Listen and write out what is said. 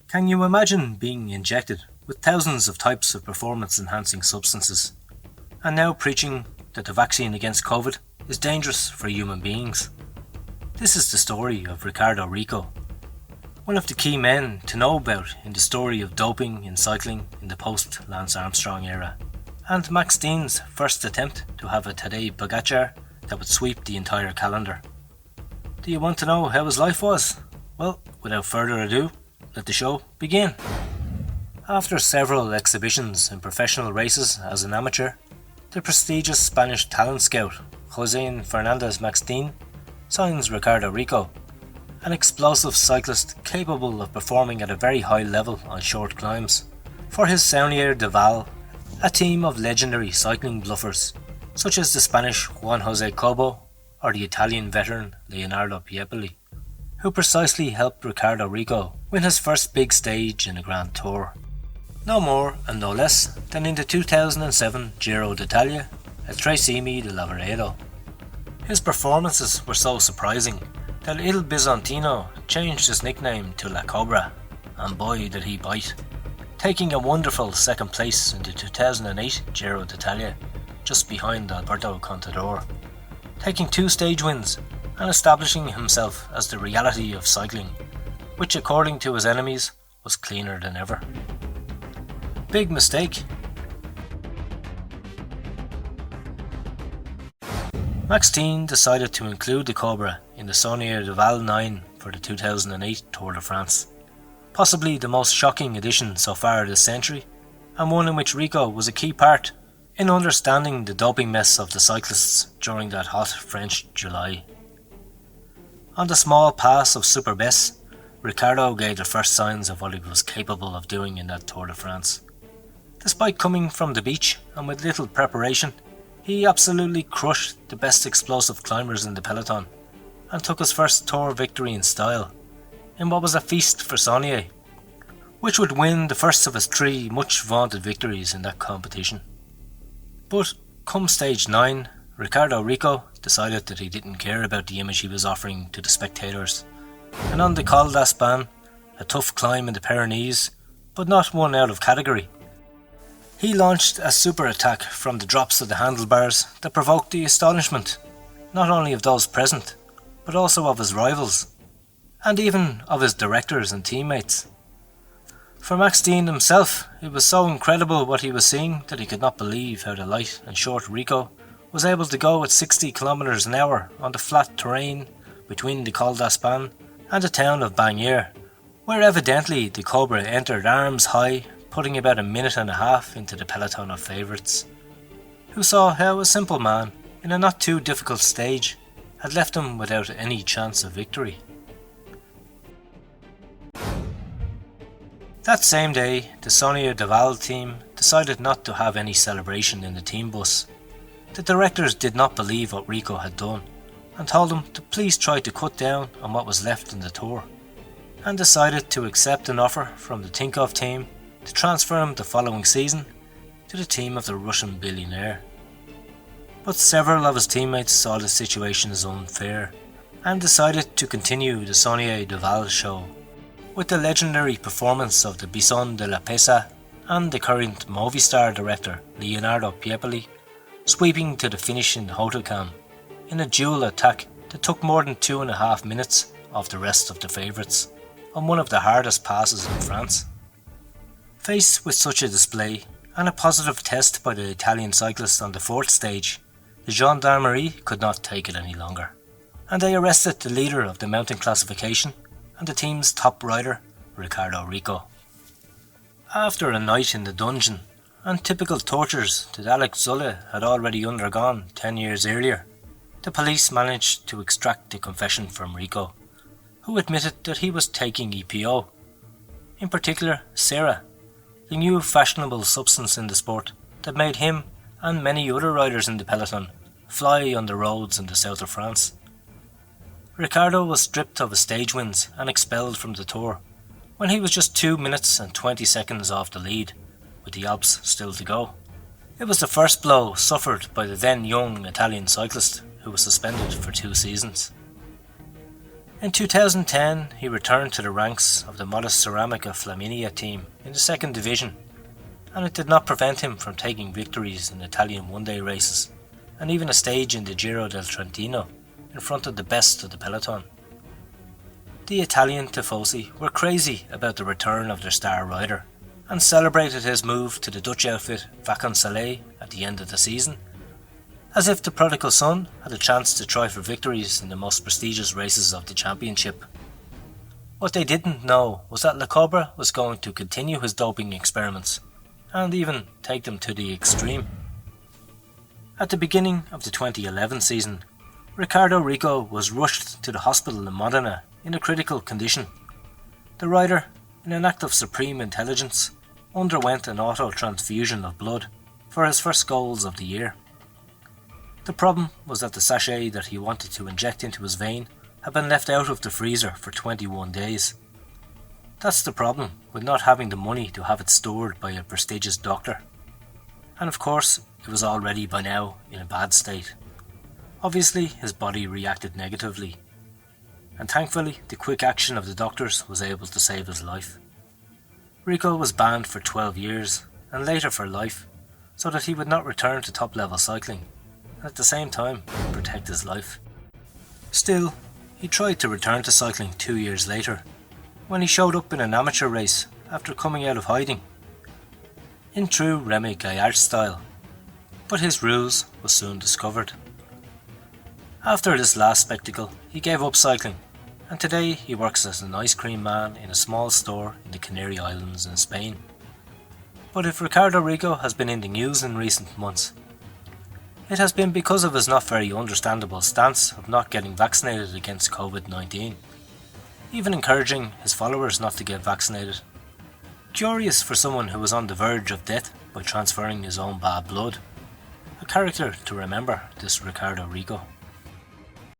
Can you imagine being injected with thousands of types of performance-enhancing substances, and now preaching that the vaccine against COVID is dangerous for human beings? This is the story of Riccardo Riccò, one of the key men to know about in the story of doping in cycling in the post-Lance Armstrong era, and Max Dean's first attempt to have a Tadej Pogačar that would sweep the entire calendar. Do you want to know how his life was? Well, without further ado, let the show begin. After several exhibitions in professional races as an amateur, the prestigious Spanish talent scout José Fernández Max Dean signs Riccardo Riccò, an explosive cyclist capable of performing at a very high level on short climbs, for his Saunier de Val, a team of legendary cycling bluffers such as the Spanish Juan José Cobo or the Italian veteran Leonardo Piepoli, who precisely helped Riccardo Riccò win his first big stage in a Grand Tour. No more and no less than in the 2007 Giro d'Italia at Tracimi de Lavaredo. His performances were so surprising that Il Bizantino changed his nickname to La Cobra, and boy did he bite, taking a wonderful second place in the 2008 Giro d'Italia, just behind Alberto Contador, taking 2 stage wins and establishing himself as the reality of cycling, which according to his enemies was cleaner than ever. Big mistake. Max Dean decided to include the Cobra in the Saunier de Val 9 for the 2008 Tour de France, possibly the most shocking addition so far this century, and one in which Rico was a key part in understanding the doping mess of the cyclists during that hot French July. On the small pass of Superbès, Riccardo gave the first signs of what he was capable of doing in that Tour de France. Despite coming from the beach and with little preparation, he absolutely crushed the best explosive climbers in the peloton and took his first Tour victory in style, in what was a feast for Saunier, which would win the first of his 3 much vaunted victories in that competition. But come stage 9, Riccardo Riccò decided that he didn't care about the image he was offering to the spectators, and on the Col du Aspain, a tough climb in the Pyrenees, but not one out of category, he launched a super attack from the drops of the handlebars that provoked the astonishment not only of those present, but also of his rivals, and even of his directors and teammates. For Max Dean himself, it was so incredible what he was seeing that he could not believe how the light and short Rico was able to go at 60 km an hour on the flat terrain between the Col du Aspain and the town of Bagneres, where evidently the Cobra entered arms high, putting about a minute and a half into the peloton of favourites, who saw how a simple man, in a not too difficult stage, had left him without any chance of victory. That same day, the Saunier de Val team decided not to have any celebration in the team bus. The directors did not believe what Rico had done, and told him to please try to cut down on what was left in the tour, and decided to accept an offer from the Tinkoff team to transfer him the following season to the team of the Russian billionaire. But several of his teammates saw the situation as unfair and decided to continue the Saunier de Val show with the legendary performance of the Bison de la Pesa and the current Movistar director Leonardo Piepoli sweeping to the finish in Hautacam in a dual attack that took more than 2.5 minutes off the rest of the favourites on one of the hardest passes in France. Faced with such a display and a positive test by the Italian cyclist on the 4th stage, the gendarmerie could not take it any longer, and they arrested the leader of the mountain classification and the team's top rider, Riccardo Riccò. After a night in the dungeon and typical tortures that Alex Zülle had already undergone 10 years earlier, the police managed to extract a confession from Rico, who admitted that he was taking EPO, in particular Sera, the new fashionable substance in the sport that made him and many other riders in the peloton fly on the roads in the south of France. Riccardo was stripped of his stage wins and expelled from the Tour when he was just 2 minutes and 20 seconds off the lead, with the Alps still to go. It was the first blow suffered by the then young Italian cyclist, who was suspended for 2 seasons. In 2010 he returned to the ranks of the modest Ceramica Flaminia team in the second division, and it did not prevent him from taking victories in Italian one-day races, and even a stage in the Giro del Trentino in front of the best of the peloton. The Italian tifosi were crazy about the return of their star rider, and celebrated his move to the Dutch outfit Vacansoleil at the end of the season, as if the prodigal son had a chance to try for victories in the most prestigious races of the championship. What they didn't know was that Cobra was going to continue his doping experiments, and even take them to the extreme. At the beginning of the 2011 season, Riccardo Riccò was rushed to the hospital in Modena in a critical condition. The rider, in an act of supreme intelligence, underwent an auto-transfusion of blood for his first goals of the year. The problem was that the sachet that he wanted to inject into his vein had been left out of the freezer for 21 days. That's the problem with not having the money to have it stored by a prestigious doctor. And of course, it was already by now in a bad state. Obviously, his body reacted negatively, and thankfully the quick action of the doctors was able to save his life. Rico was banned for 12 years, and later for life, so that he would not return to top-level cycling, and at the same time protect his life. Still, he tried to return to cycling 2 years later, when he showed up in an amateur race after coming out of hiding, in true Remy Gaillard style, but his ruse was soon discovered. After this last spectacle, he gave up cycling, and today he works as an ice cream man in a small store in the Canary Islands in Spain. But if Riccardo Riccò has been in the news in recent months, it has been because of his not very understandable stance of not getting vaccinated against COVID-19, even encouraging his followers not to get vaccinated. Curious for someone who was on the verge of death by transferring his own bad blood. A character to remember, this Riccardo Riccò.